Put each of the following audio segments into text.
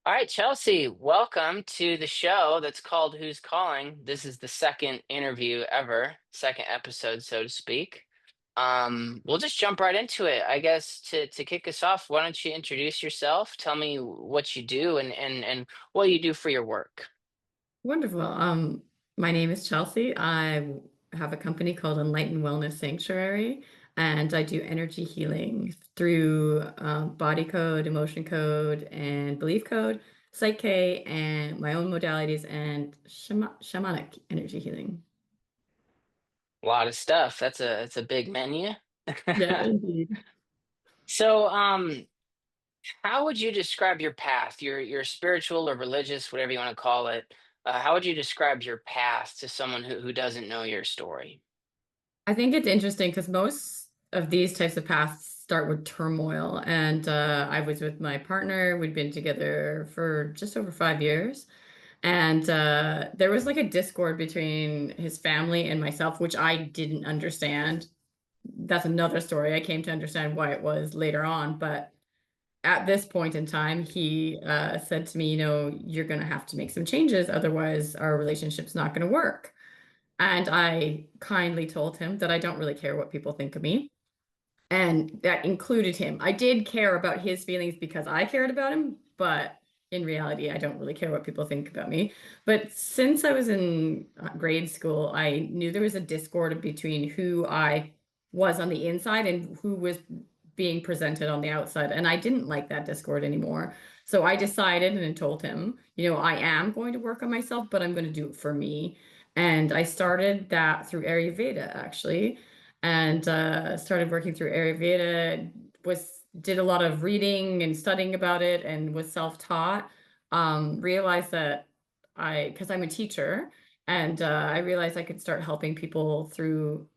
All right, Chelsea, welcome to the show that's called Who's Calling. This is the second interview ever, second episode, so to speak. We'll just jump right into it. I guess to kick us off, why don't you introduce yourself? Tell me what you do and what you do for your work. Wonderful. My name is Chelsea. I have a company called Enlighten Wellness Sanctuary, and I do energy healing through body code, emotion code, and belief code, Psyche, and my own modalities, and shamanic energy healing. A lot of stuff. That's a big menu. Yeah, indeed. So, how would you describe your path, your spiritual or religious, whatever you want to call it? How would you describe your path to someone who doesn't know your story? I think it's interesting because most of these types of paths start with turmoil. And I was with my partner. We'd been together for just over 5 years. And there was like a discord between his family and myself, which I didn't understand. That's another story. I came to understand why it was later on. But at this point in time, he said to me, you're going to have to make some changes. Otherwise, our relationship's not going to work. And I kindly told him that I don't really care what people think of me. And that included him. I did care about his feelings because I cared about him, but in reality, I don't really care what people think about me. But since I was in grade school, I knew there was a discord between who I was on the inside and who was being presented on the outside. And I didn't like that discord anymore. So I decided and I told him, I am going to work on myself, but I'm going to do it for me. And I started that through Ayurveda, actually, and started working through Ayurveda. Did a lot of reading and studying about it, and was self-taught. Realized that because I'm a teacher, and I realized I could start helping people through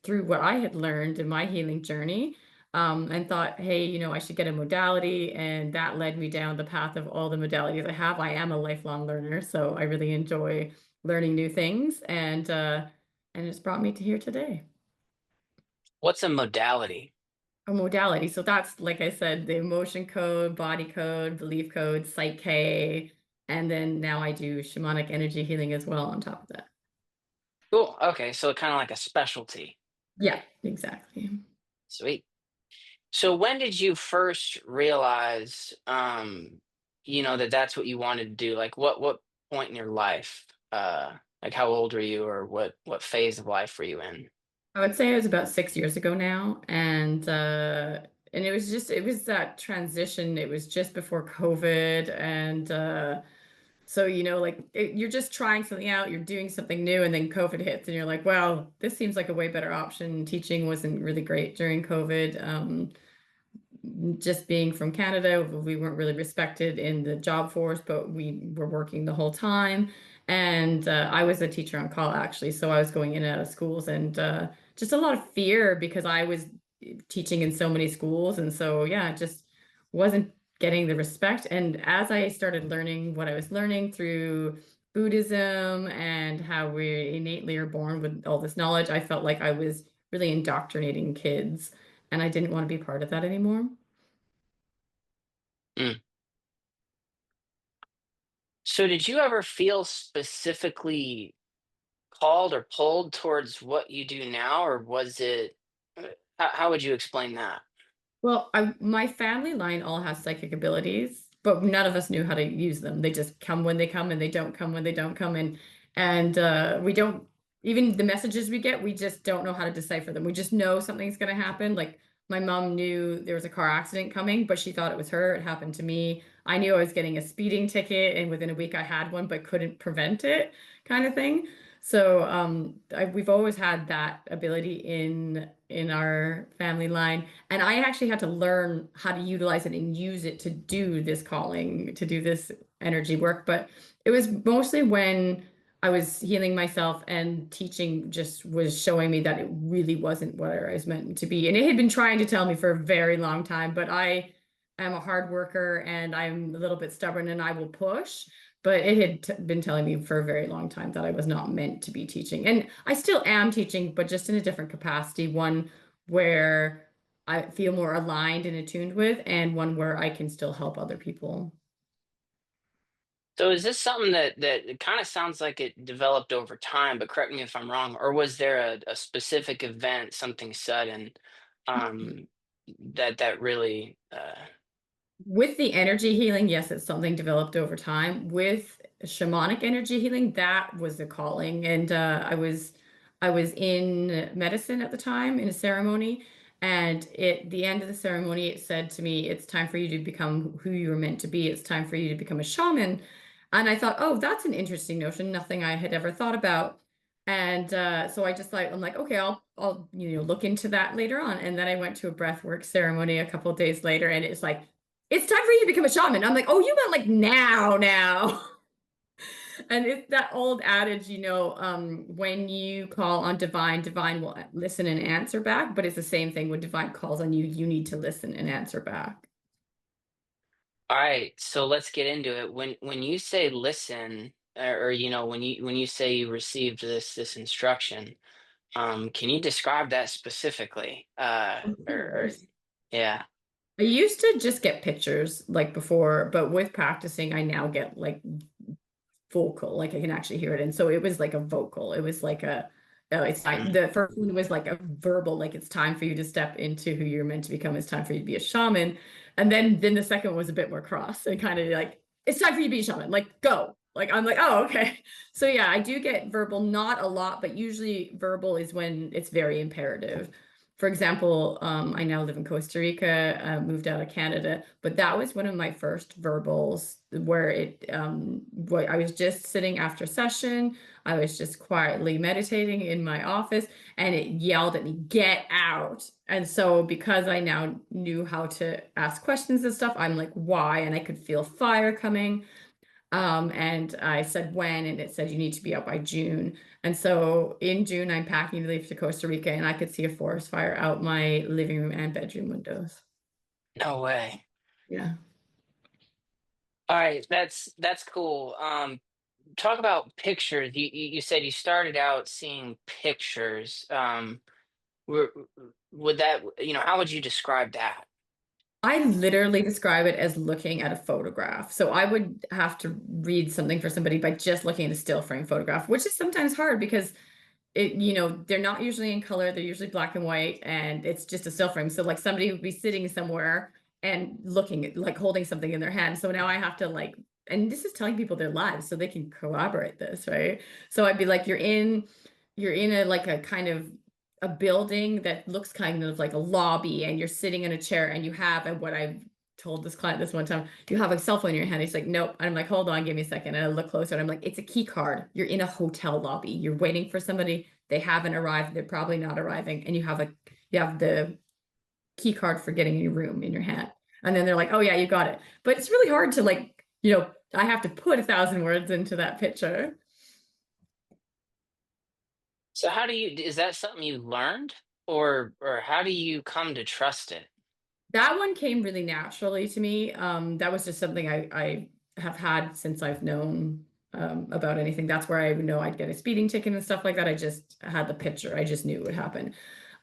what I had learned in my healing journey. And thought, hey, I should get a modality, and that led me down the path of all the modalities I have. I am a lifelong learner, so I really enjoy learning new things, and it's brought me to here today. What's a modality? A modality. So that's, like I said, the emotion code, body code, belief code, psyche, and then now I do shamanic energy healing as well on top of that. Cool. Okay, so kind of like a specialty. Yeah, exactly. Sweet. So when did you first realize, that that's what you wanted to do? Like what point in your life? Like how old were you, or what phase of life were you in? I would say it was about 6 years ago now, and it was that transition. It was just before COVID, and so, you're just trying something out, you're doing something new, and then COVID hits, and you're like, well, this seems like a way better option. Teaching wasn't really great during COVID. Just being from Canada, we weren't really respected in the job force, but we were working the whole time. And I was a teacher on call, actually. So I was going in and out of schools, and just a lot of fear because I was teaching in so many schools. And so, yeah, it just wasn't getting the respect. And as I started learning what I was learning through Buddhism and how we innately are born with all this knowledge, I felt like I was really indoctrinating kids, and I didn't want to be part of that anymore. Mm. So did you ever feel specifically called or pulled towards what you do now, or was it, how would you explain that? Well, my family line all has psychic abilities, but none of us knew how to use them. They just come when they come, and they don't come when they don't come. And we don't even the messages we get, we just don't know how to decipher them. We just know something's going to happen. Like my mom knew there was a car accident coming, but she thought it was her. It happened to me. I knew I was getting a speeding ticket, and within a week I had one, but couldn't prevent it, kind of thing. So we've always had that ability in our family line. And I actually had to learn how to utilize it and use it to do this calling, to do this energy work. But it was mostly when I was healing myself, and teaching just was showing me that it really wasn't what I was meant to be. And it had been trying to tell me for a very long time, but I am a hard worker, and I'm a little bit stubborn, and I will push. But it had been telling me for a very long time that I was not meant to be teaching. And I still am teaching, but just in a different capacity, one where I feel more aligned and attuned with, and one where I can still help other people. So is this something that it kind of sounds like it developed over time, but correct me if I'm wrong, or was there a specific event, something sudden, um, that really With the energy healing, yes, it's something developed over time. With shamanic energy healing, that was a calling. And I was in medicine at the time in a ceremony, and at the end of the ceremony, it said to me, "It's time for you to become who you were meant to be. It's time for you to become a shaman." And I thought, "Oh, that's an interesting notion. Nothing I had ever thought about." And so I just like I'm like, okay, I'll look into that later on. And then I went to a breathwork ceremony a couple of days later, and it's like it's time for you to become a shaman. I'm like, oh, you meant like now. And it's that old adage, when you call on divine, divine will listen and answer back. But it's the same thing when divine calls on you, you need to listen and answer back. all right, so let's get into it. When you say listen, or when you say you received this instruction, can you describe that specifically? Of Or course. yeah. I used to just get pictures like before, but with practicing, I now get like vocal, like I can actually hear it. And so it was like a vocal. It was like oh, it's time. Mhm. The first one was like a verbal, like it's time for you to step into who you're meant to become. It's time for you to be a shaman. And then the second one was a bit more cross and kind of like, it's time for you to be a shaman. Like go. Like I'm like, oh, okay. So yeah, I do get verbal, not a lot, but usually verbal is when it's very imperative. For example, I now live in Costa Rica, moved out of Canada, but that was one of my first verbals where I was just sitting after session. I was just quietly meditating in my office and it yelled at me, get out. And so because I now knew how to ask questions and stuff, I'm like, why? And I could feel fire coming. And I said when, and it said you need to be out by June. And so in June, I'm packing to leave to Costa Rica, and I could see a forest fire out my living room and bedroom windows. No way. Yeah. All right, that's cool. Talk about pictures. You said you started out seeing pictures. Were, would that, how would you describe that? I literally describe it as looking at a photograph. So I would have to read something for somebody by just looking at a still frame photograph, which is sometimes hard because they're not usually in color, they're usually black and white, and it's just a still frame. So like somebody would be sitting somewhere and looking at like holding something in their hand. So now I have to like, and this is telling people their lives so they can corroborate this, right? So I'd be like, you're in a like a kind of a building that looks kind of like a lobby, and you're sitting in a chair, and you have, and what I've told this client this one time, you have a cell phone in your hand. He's like, nope. And I'm like, hold on, give me a second. And I look closer and I'm like, it's a key card. You're in a hotel lobby. You're waiting for somebody. They haven't arrived. They're probably not arriving. And you have the key card for getting in your room in your hand. And then they're like, oh yeah, you got it. But it's really hard to like, I have to put 1,000 words into that picture. So how do you, is that something you learned, or how do you come to trust it? That one came really naturally to me. That was just something I have had since I've known about anything. That's where I would know I'd get a speeding ticket and stuff like that. I just had the picture. I just knew it would happen.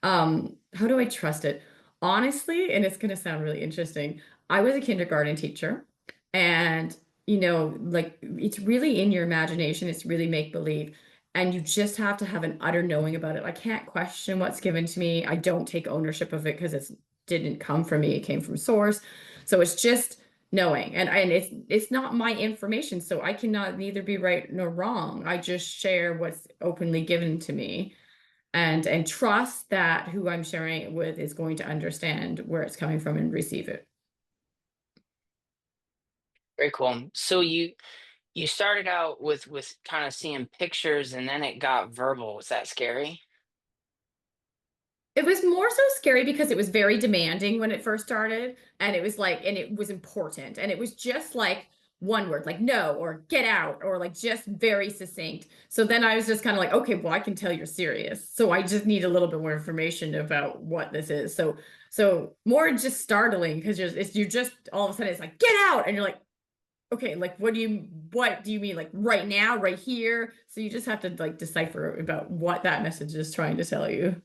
How do I trust it? Honestly, and it's going to sound really interesting. I was a kindergarten teacher, and like it's really in your imagination. It's really make believe. And you just have to have an utter knowing about it. I can't question what's given to me. I don't take ownership of it because it's didn't come from me, it came from source. So it's just knowing. And it's not my information, so I cannot neither be right nor wrong. I just share what's openly given to me and trust that who I'm sharing it with is going to understand where it's coming from and receive it. Very cool. So you started out with kind of seeing pictures and then it got verbal. Was that scary? It was more so scary because it was very demanding when it first started, and it was like, and it was important, and it was just like one word, like no, or get out, or like just very succinct. So then I was just kind of like, okay, well, I can tell you're serious. So I just need a little bit more information about what this is. So more just startling because you're just all of a sudden it's like, get out, and you're like, okay, like what do you mean, like right now, right here? So you just have to like decipher about what that message is trying to tell you.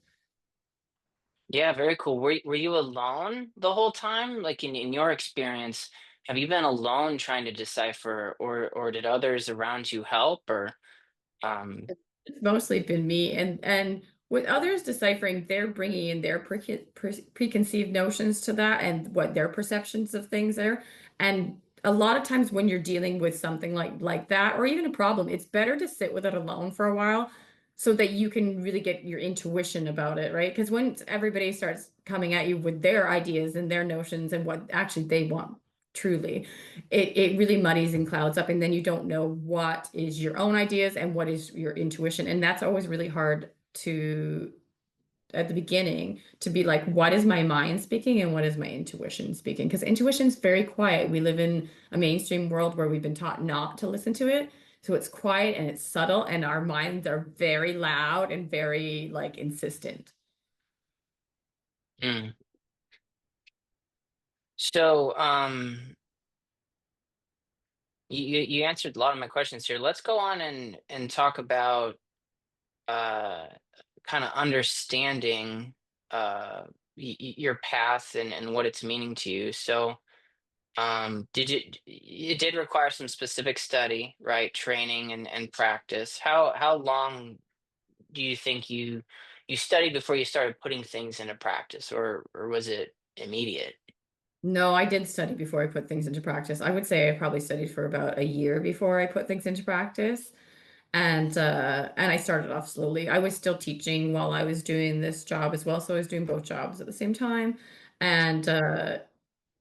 Yeah, very cool. Were you alone the whole time? Like in your experience, Have you been alone trying to decipher, or did others around you help, or um It's mostly been me, and with others deciphering, they're bringing in their preconceived notions to that and what their perceptions of things are. And a lot of times when you're dealing with something like that, or even a problem, it's better to sit with it alone for a while so that you can really get your intuition about it, right? Because once everybody starts coming at you with their ideas and their notions and what actually they want truly, it really muddies and clouds up, and then you don't know what is your own ideas and what is your intuition. And that's always really hard to at the beginning to be like, what is my mind speaking and what is my intuition speaking? Because intuition's very quiet. We live in a mainstream world where we've been taught not to listen to it. So it's quiet and it's subtle, and our minds are very loud and very like insistent. mm. So you answered a lot of my questions here. Let's go on and talk about uh kind of understanding your path and what it's meaning to you. So did it did require some specific study, right? Training and practice. How long do you think you studied before you started putting things into practice, or was it immediate? No, I did study before I put things into practice. I would say I probably studied for about a year before I put things into practice. And I started off slowly. I was still teaching while I was doing this job as well, so I was doing both jobs at the same time. And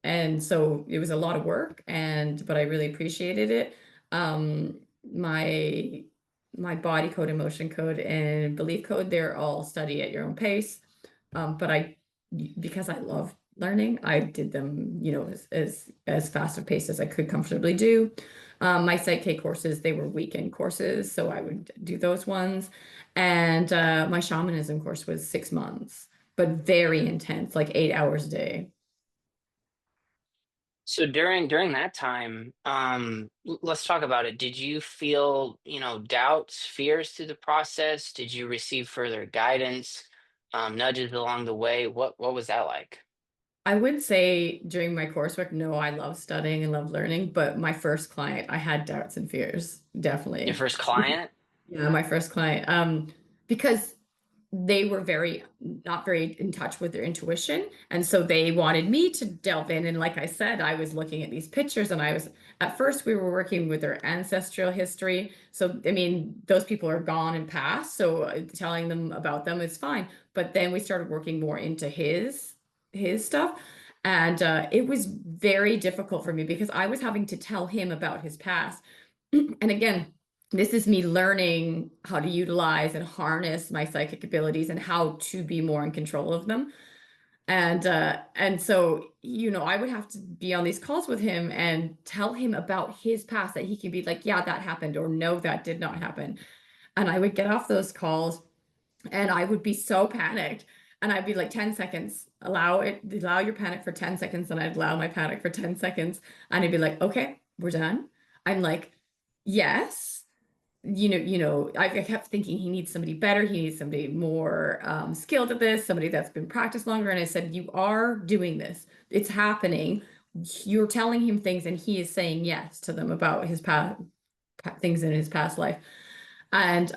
and so it was a lot of work, and but I really appreciated it. My body code, emotion code, and belief code, they're all study at your own pace. But because I love learning, I did them, as fast a pace as I could comfortably do. My Psych K courses, they were weekend courses, so I would do those ones. And my shamanism course was 6 months, but very intense, like 8 hours a day. So during that time, let's talk about it. Did you feel, doubts, fears through the process? Did you receive further guidance, nudges along the way? What was that like? I would say during my coursework, no, I love studying and love learning, but my first client, I had doubts and fears, Your definitely. first client? Yeah, my first client. Because they were very not very in touch with their intuition. And so they wanted me to delve in. And like I said, I was looking at these pictures, and at first we were working with their ancestral history. So, I mean, those people are gone and past. So telling them about them is fine. But then we started working more into his stuff. And it was very difficult for me because I was having to tell him about his past. And again, this is me learning how to utilize and harness my psychic abilities and how to be more in control of them. And so, I would have to be on these calls with him and tell him about his past that he can be like, yeah, that happened, or no, that did not happen. And I would get off those calls and I would be so panicked. And I'd be like, 10 seconds, allow your panic for 10 seconds. And I'd allow my panic for 10 seconds. And I'd be like, okay, we're done. I'm like, yes. I kept thinking he needs somebody better. He needs somebody more skilled at this, somebody that's been practiced longer. And I said, you are doing this. It's happening. You're telling him things, and he is saying yes to them about his past things in his past life. And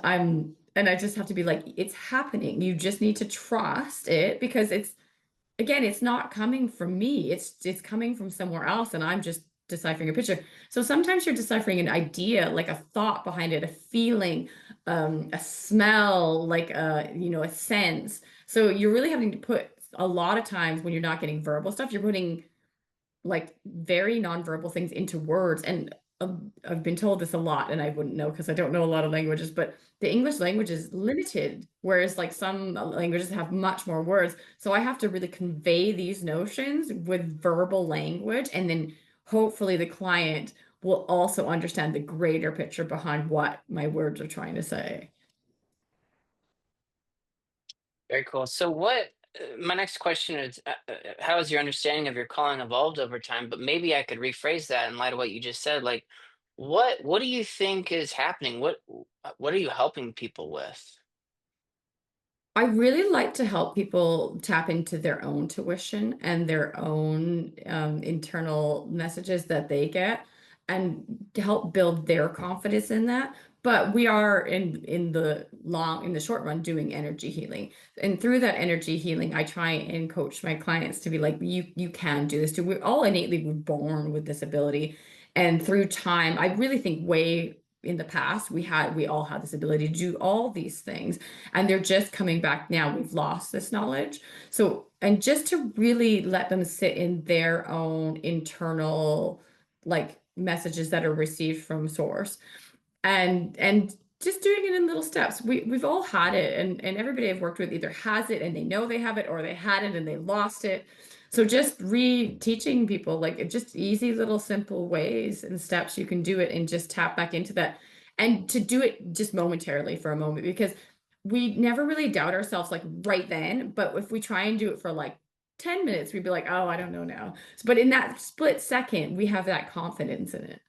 I just have to be like, it's happening. You just need to trust it because it's not coming from me. It's coming from somewhere else, and I'm just deciphering a picture. So sometimes you're deciphering an idea, like a thought behind it, a feeling, a smell, like a sense. So you're really having to put a lot of times when you're not getting verbal stuff, you're putting like very nonverbal things into words. And I've been told this a lot, and I wouldn't know because I don't know a lot of languages, but the English language is limited, whereas like some languages have much more words. So I have to really convey these notions with verbal language, and then hopefully the client will also understand the greater picture behind what my words are trying to say. Very cool. So my next question is, how has your understanding of your calling evolved over time? But maybe I could rephrase that in light of what you just said. Like, what do you think is happening? What are you helping people with? I really like to help people tap into their own tuition and their own internal messages that they get and to help build their confidence in that. But we are in the short run doing energy healing. And through that energy healing, I try and coach my clients to be like, you can do this too. We're all innately we're born with this ability. And through time, I really think way in the past we all had this ability to do all these things and they're just coming back now. We've lost this knowledge. So, and just to really let them sit in their own internal like messages that are received from source and just doing it in little steps. We've all had it and everybody I've worked with either has it and they know they have it or they had it and they lost it. So just re-teaching people like just easy little simple ways and steps you can do it and just tap back into that and to do it just momentarily for a moment because we never really doubt ourselves like right then, but if we try and do it for like 10 minutes, we'd be like, oh, I don't know now. But in that split second, we have that confidence in it.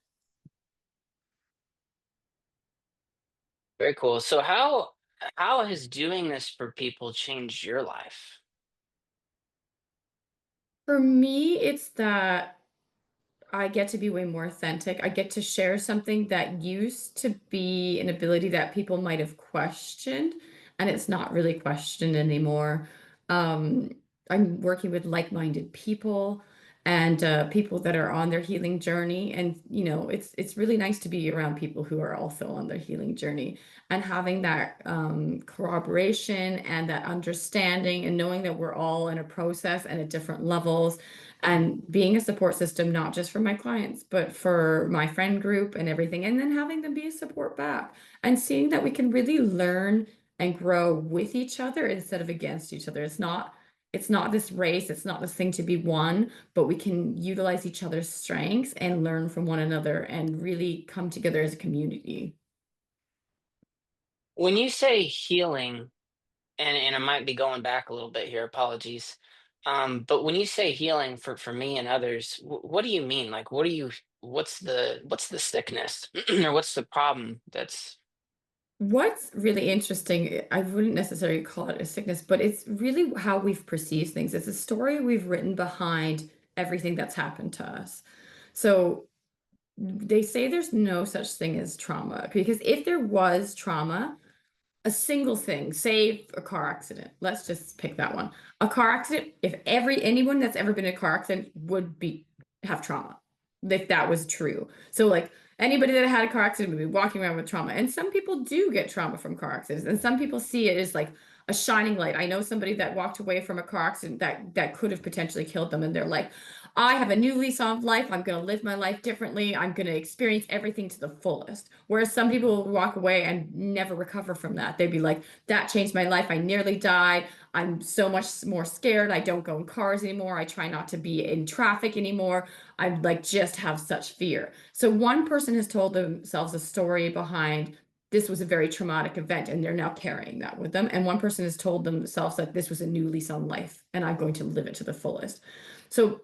Very cool. So how has doing this for people changed your life? For me, it's that I get to be way more authentic. I get to share something that used to be an ability that people might have questioned, and it's not really questioned anymore. Um, I'm working with like-minded people and people that are on their healing journey, and it's really nice to be around people who are also on their healing journey and having that corroboration and that understanding and knowing that we're all in a process and at different levels and being a support system, not just for my clients, but for my friend group and everything, and then having them be a support back and seeing that we can really learn and grow with each other instead of against each other. It's not this race, it's not this thing to be won, but we can utilize each other's strengths and learn from one another and really come together as a community. When you say healing, and I might be going back a little bit here, apologies. But when you say healing for me and others, what do you mean? Like, what's the sickness or what's the problem that's What's really interesting, I wouldn't necessarily call it a sickness, but it's really how we've perceived things. It's a story we've written behind everything that's happened to us. So they say there's no such thing as trauma because if there was trauma, a single thing, say a car accident. Let's just pick that one. A car accident, if anyone that's ever been in a car accident would be have trauma, if that was true. So like anybody that had a car accident would be walking around with trauma. And some people do get trauma from car accidents, and some people see it as like a shining light. I know somebody that walked away from a car accident that could have potentially killed them, and they're like, I have a new lease on life. I'm going to live my life differently. I'm going to experience everything to the fullest. Whereas some people will walk away and never recover from that. They'd be like, that changed my life. I nearly died. I'm so much more scared. I don't go in cars anymore. I try not to be in traffic anymore. I like just have such fear. So one person has told themselves a story behind this was a very traumatic event and they're now carrying that with them. And one person has told themselves that this was a new lease on life and I'm going to live it to the fullest. So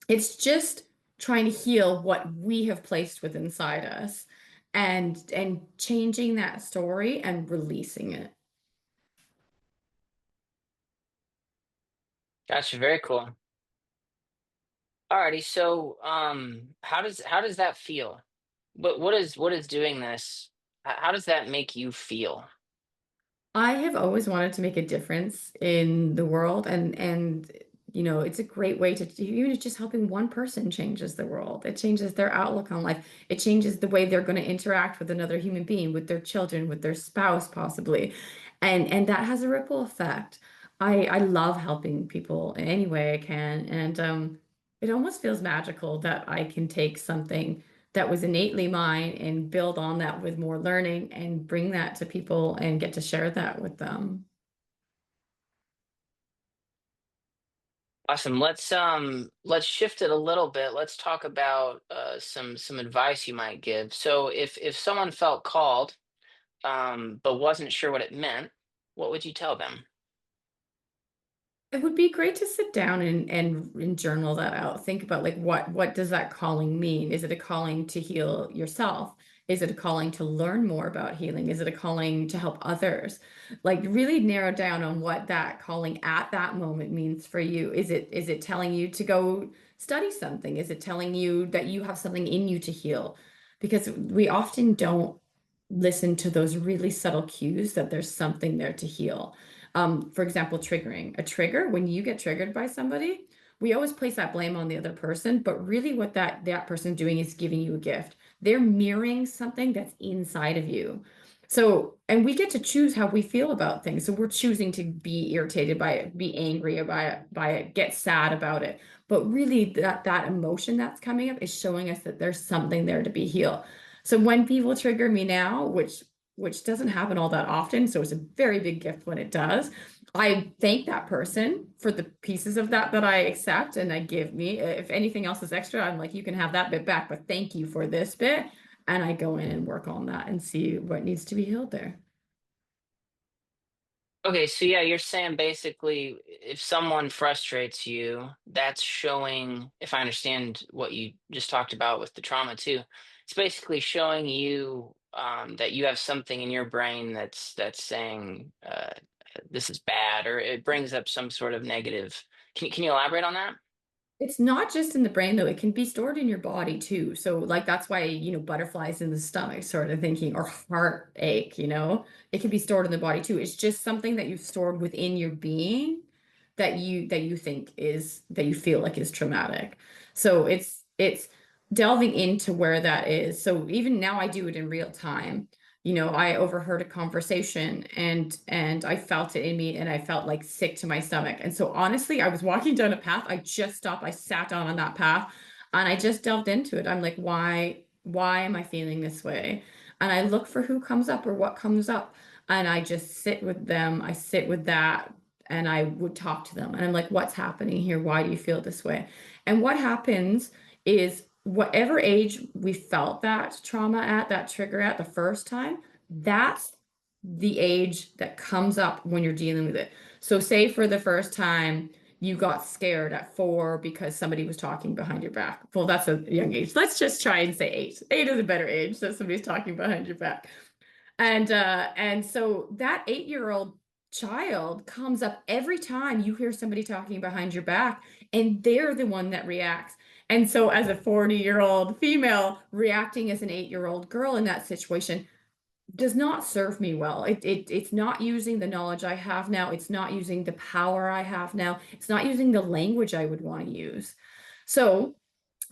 it's just trying to heal what we have placed within inside us and changing that story and releasing it. gotcha, very cool. Alrighty, so how does that feel? What is doing this? How does that make you feel? I have always wanted to make a difference in the world and it's a great way to even if just helping one person changes the world. It changes their outlook on life. It changes the way they're going to interact with another human being, with their children, with their spouse possibly. And that has a ripple effect. I love helping people in any way I can and it almost feels magical that I can take something that was innately mine and build on that with more learning and bring that to people and get to share that with them. Awesome. Let's shift it a little bit. Let's talk about some advice you might give. So if someone felt called but wasn't sure what it meant, what would you tell them? It would be great to sit down and journal that out. Think about like what does that calling mean? Is it a calling to heal yourself? Is it a calling to learn more about healing? Is it a calling to help others? Like really narrow down on what that calling at that moment means for you. Is it telling you to go study something? Is it telling you that you have something in you to heal? Because we often don't listen to those really subtle cues that there's something there to heal. For example, triggering. A trigger, when you get triggered by somebody, we always place that blame on the other person, but really what that person's doing is giving you a gift. They're mirroring something that's inside of you. So, and we get to choose how we feel about things. So we're choosing to be irritated by it, be angry by it, get sad about it. But really that emotion that's coming up is showing us that there's something there to be healed. So when people trigger me now, which doesn't happen all that often, so it's a very big gift when it does. I thank that person for the pieces of that I accept and I give me. If anything else is extra, I'm like, you can have that bit back, but thank you for this bit. And I go in and work on that and see what needs to be healed there. Okay, so yeah, you're saying basically if someone frustrates you, that's showing, if I understand what you just talked about with the trauma too, it's basically showing you that you have something in your brain that's saying this is bad, or it brings up some sort of negative. Can you elaborate on that? It's not just in the brain though, it can be stored in your body too. So like that's why, butterflies in the stomach sort of thinking or heartache, it can be stored in the body too. It's just something that you've stored within your being that you think is that you feel like is traumatic. So it's delving into where that is. So even now I do it in real time. I overheard a conversation and I felt it in me and I felt like sick to my stomach. And so honestly, I was walking down a path. I just stopped. I sat down on that path and I just delved into it. I'm like, why am I feeling this way? And I look for who comes up or what comes up. And I just sit with them. I sit with that and I would talk to them. And I'm like, what's happening here? Why do you feel this way? And what happens is whatever age we felt that trauma at, that trigger at the first time, that's the age that comes up when you're dealing with it. So, say for the first time, you got scared at 4 because somebody was talking behind your back. Well, that's a young age. Let's just try and say 8. 8 is a better age that somebody's talking behind your back. And so that 8-year-old child comes up every time you hear somebody talking behind your back, and they're the one that reacts. And so as a 40-year-old female reacting as an 8-year-old girl in that situation does not serve me well. It's not using the knowledge I have now. It's not using the power I have now. It's not using the language I would want to use. So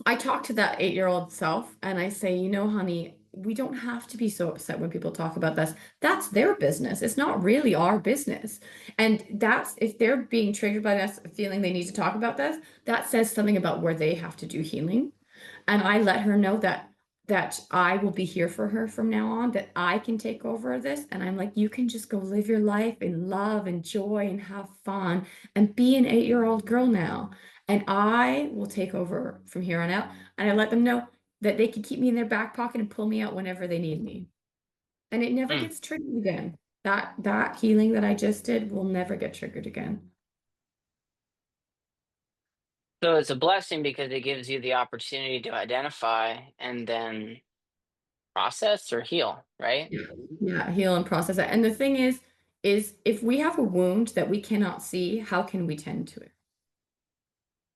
I talk to that 8-year-old self and I say, honey, we don't have to be so upset when people talk about this. That's their business. It's not really our business. And that's if they're being triggered by this, feeling they need to talk about this, that says something about where they have to do healing. And I let her know that I will be here for her from now on, that I can take over this. And I'm like, you can just go live your life in love and joy and have fun and be an 8-year-old girl now. And I will take over from here on out. And I let them know that they can keep me in their back pocket and pull me out whenever they need me. And it never Hmm. gets triggered again. That healing that I just did will never get triggered again. So it's a blessing because it gives you the opportunity to identify and then process or heal, right? Yeah, yeah, heal and process it. And the thing is if we have a wound that we cannot see, how can we tend to it?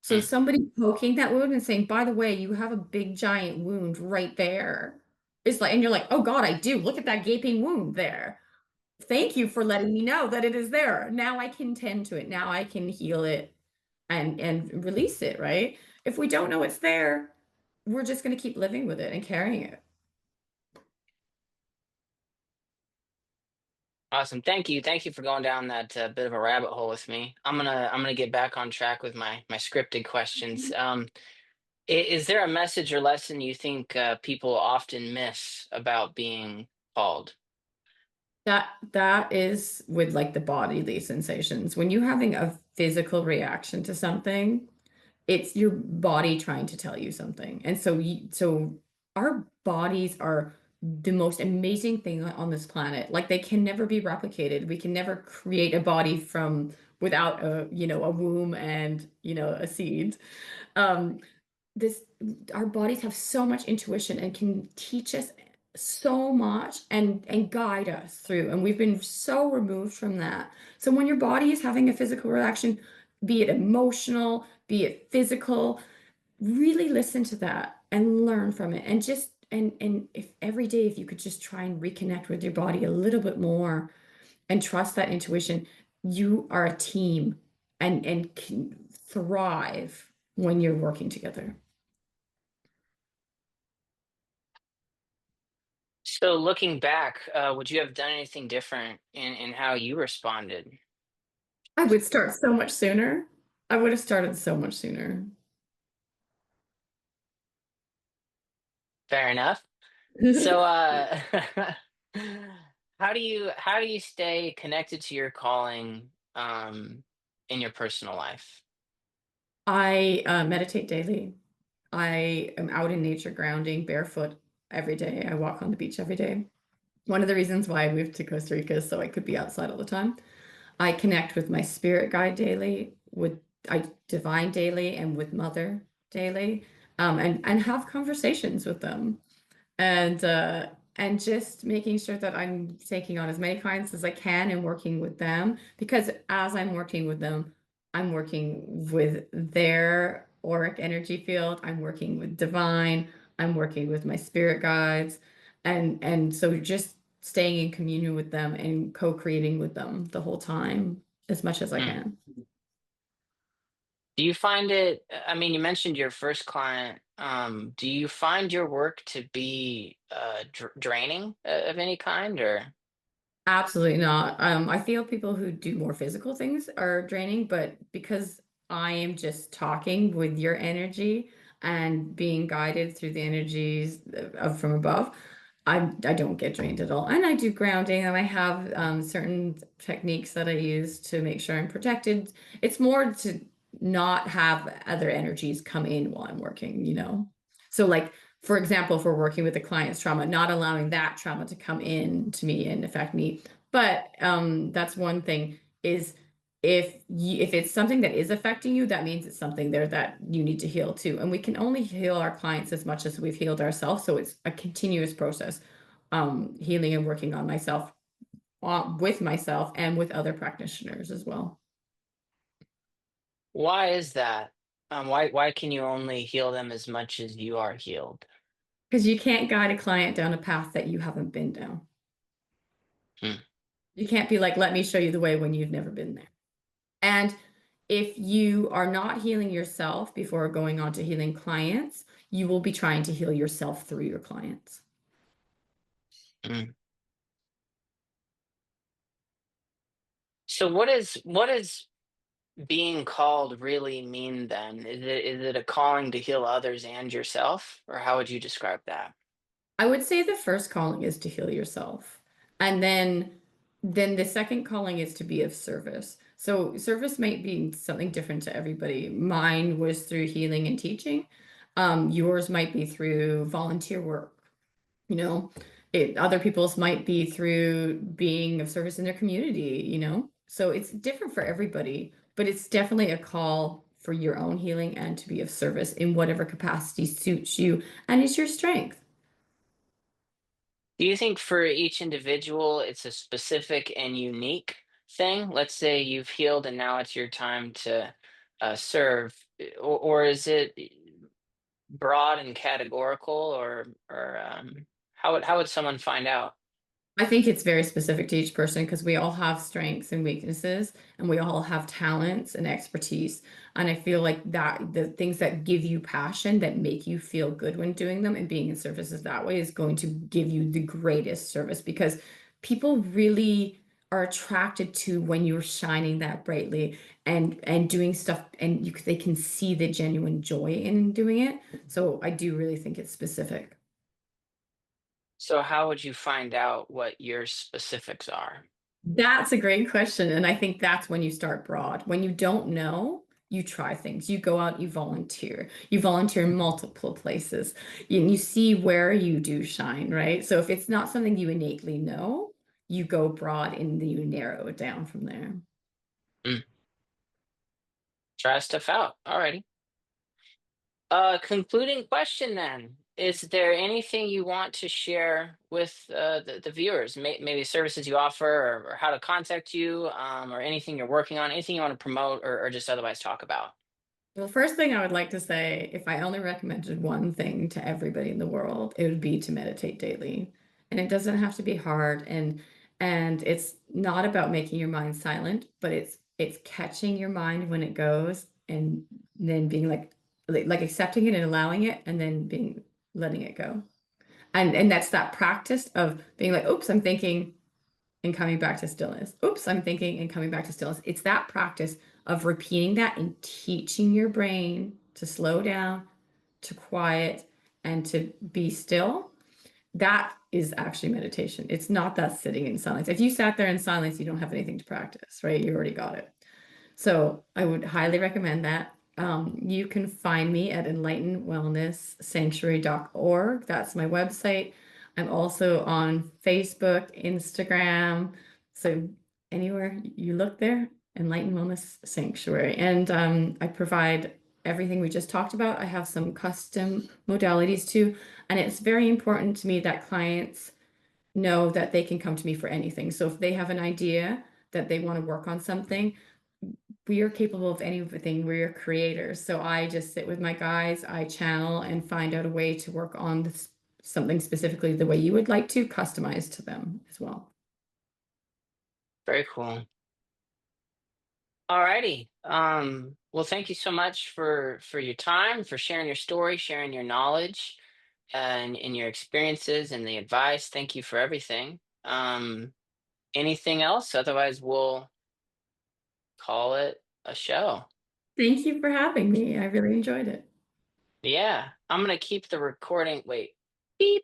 So Hmm. somebody poking that wound and saying, by the way, you have a big giant wound right there. It's like, and you're like, oh God, I do. Look at that gaping wound there. Thank you for letting me know that it is there. Now I can tend to it. Now I can heal it and release it, right? If we don't know it's there, we're just going to keep living with it and carrying it. Awesome. Thank you. Thank you for going down that bit of a rabbit hole with me. I'm gonna get back on track with my scripted questions. Is there a message or lesson you think people often miss about being called? That is with like the bodily sensations. When you're having a physical reaction to something, it's your body trying to tell you something. And so our bodies are the most amazing thing on this planet. Like they can never be replicated. We can never create a body from without a womb and, a seed. Um, this our bodies have so much intuition and can teach us so much and guide us through. And we've been so removed from that. So when your body is having a physical reaction, be it emotional, be it physical, really listen to that and learn from it. And just and if every day if you could just try and reconnect with your body a little bit more and trust that intuition, you are a team and can thrive when you're working together. So looking back, would you have done anything different in how you responded? I would start so much sooner. I would have started so much sooner. Fair enough. So, how do you stay connected to your calling in your personal life? I meditate daily. I am out in nature grounding barefoot every day. I walk on the beach every day. One of the reasons why I moved to Costa Rica is so I could be outside all the time. I connect with my spirit guide daily, with I divine daily, and with Mother daily, and have conversations with them and just making sure that I'm taking on as many clients as I can and working with them because as I'm working with them, I'm working with their auric energy field, I'm working with divine, I'm working with my spirit guides, and so just staying in communion with them and co-creating with them the whole time as much as I Hmm. can. Do you find it, I mean, you mentioned your first client. Do you find your work to be draining of any kind or? Absolutely not. I feel people who do more physical things are draining, but because I am just talking with your energy and being guided through the energies of from above, I don't get drained at all. And I do grounding and I have certain techniques that I use to make sure I'm protected. It's more to not have other energies come in while I'm working, you know? So like for example, if we're working with a client's trauma, not allowing that trauma to come in to me and affect me. But that's one thing is if it's something that is affecting you, that means it's something there that you need to heal too. And we can only heal our clients as much as we've healed ourselves. So it's a continuous process, healing and working on myself, with myself and with other practitioners as well. Why is that? Why can you only heal them as much as you are healed? Because you can't guide a client down a path that you haven't been down. Hmm. You can't be like, let me show you the way when you've never been there. And if you are not healing yourself before going on to healing clients, you will be trying to heal yourself through your clients. Hmm. So what is being called really mean then? Is it a calling to heal others and yourself, or how would you describe that? I would say the first calling is to heal yourself. And then the second calling is to be of service. So service might be something different to everybody. Mine was through healing and teaching. Yours might be through volunteer work. You know, other people's might be through being of service in their community, you know? So it's different for everybody, but it's definitely a call for your own healing and to be of service in whatever capacity suits you and is your strength. Do you think for each individual it's a specific and unique thing? Let's say you've healed and now it's your time to serve, or is it broad and categorical, or how would someone find out? I think it's very specific to each person because we all have strengths and weaknesses, and we all have talents and expertise. And I feel like that the things that give you passion, that make you feel good when doing them and being in services that way is going to give you the greatest service because people really are attracted to when you're shining that brightly and doing stuff and they can see the genuine joy in doing it. So I do really think it's specific. So how would you find out what your specifics are? That's a great question. And I think that's when you start broad. When you don't know, you try things. You go out, you volunteer. You volunteer in multiple places. You see where you do shine, right? So if it's not something you innately know, you go broad and then you narrow it down from there. Mm, try stuff out. Alrighty. Concluding question then. is there anything you want to share with the viewers? Maybe services you offer, or how to contact you, or anything you're working on, anything you want to promote, or just otherwise talk about? Well, first thing I would like to say, if I only recommended one thing to everybody in the world, it would be to meditate daily. And it doesn't have to be hard, and it's not about making your mind silent, but it's catching your mind when it goes and then being like accepting it and allowing it and then being letting it go. And that's that practice of being like, oops, I'm thinking and coming back to stillness. Oops, I'm thinking and coming back to stillness. It's that practice of repeating that and teaching your brain to slow down, to quiet, and to be still. That is actually meditation. It's not that sitting in silence. If you sat there in silence, you don't have anything to practice, right? You already got it. So I would highly recommend that. You can find me at enlightenwellnesssanctuary.org. That's my website. I'm also on Facebook, Instagram. So anywhere you look there, Enlighten Wellness Sanctuary. And I provide everything we just talked about. I have some custom modalities too. And it's very important to me that clients know that they can come to me for anything. So if they have an idea that they want to work on something, we are capable of anything. We're creators. So I just sit with my guys, I channel and find out a way to work on something specifically the way you would like to, customize to them as well. Very cool. Alrighty. Well, thank you so much for your time, for sharing your story, sharing your knowledge, and your experiences and the advice. Thank you for everything. Anything else? Otherwise, we'll call it a show. Thank you for having me. I really enjoyed it. Yeah, I'm gonna keep the recording. Wait. Beep.